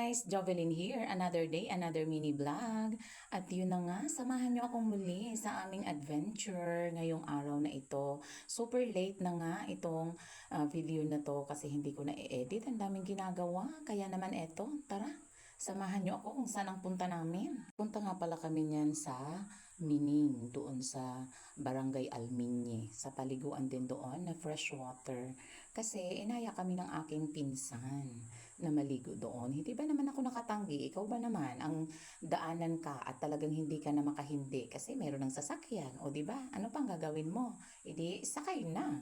guys! Jovelyn here. Another day, another mini vlog. At yun na nga, samahan nyo akong muli sa aming adventure ngayong araw na ito. Super late na nga itong video na to kasi hindi ko na-edit. Ang daming ginagawa. Kaya naman eto, tara, samahan nyo ako kung saan ang punta namin. Punta nga pala kami niyan sa Mining, doon sa Barangay Alminye. Sa paliguan din doon na fresh water. Kasi inaya kami ng aking pinsan na maligo doon. Hindi ba naman ako nakatanggi? Ikaw ba naman ang daanan ka at talagang hindi ka na makahindi kasi meron ng sasakyan. O di ba? Ano pang gagawin mo? Hindi, sakay na.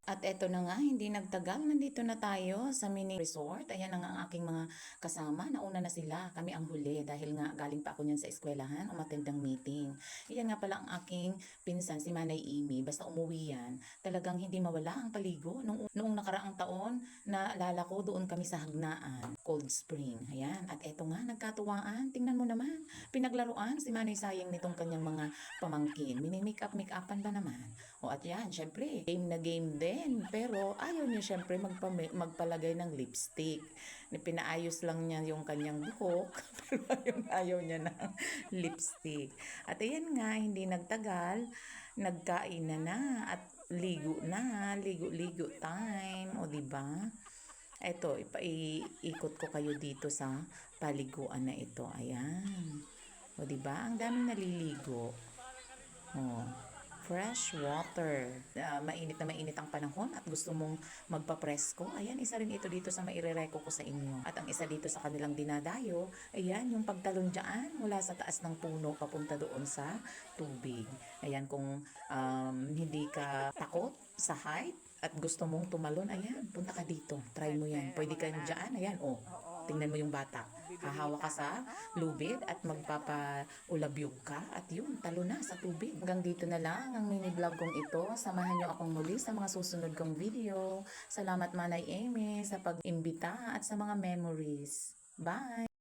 At eto na nga, hindi nagtagal, nandito na tayo sa mini resort. Ayan na nga ang aking mga kasama. Nauna na sila, kami ang huli dahil nga galing pa ako niyan sa eskwelahan, umattend ng meeting. Iyan nga pala ang aking pinsan, si Manay Amy. Basta umuwi yan, talagang hindi mawala ang paligo. Noong nakaraang taon, naalala ko doon kami sa Hagnaan, Cold Spring. Ayan, at eto nga, nagkatuwaan. Tingnan mo naman, pinaglaruan si Manay Sayang nitong kanyang mga pamangkin. Mini-make-up-make-upan ba naman? O at yan, syempre, game na game din. Pero ayaw niya syempre magpalagay ng lipstick. Pinaayos lang niya yung kanyang buhok, pero ayaw niya ng lipstick. At ayan nga, hindi nagtagal, nagkain na at ligo na, ligo-ligo time, o di ba? Eto, ipaiikot ko kayo dito sa paliguan na ito. Ayan. O di ba? Ang daming naliligo. Oh, fresh water. Mainit na mainit ang panahon at gusto mong magpapresko. Ayan, isa rin ito dito sa mairereko ko sa inyo. At ang isa dito sa kanilang dinadayo, ayan, yung pagtalon dyan mula sa taas ng puno papunta doon sa tubig. Ayan, kung hindi ka takot sa height at gusto mong tumalon, ayan, punta ka dito. Try mo yan. Pwede ka dyan. Ayan, oh. Tingnan mo yung bata. Hahawa ka sa lubid at magpapa-ulabyog ka at yun, talo na sa tubig. Hanggang dito na lang ang mini vlog kong ito. Samahan nyo akong muli sa mga susunod kong video. Salamat Manay Amy sa pag-imbita at sa mga memories. Bye!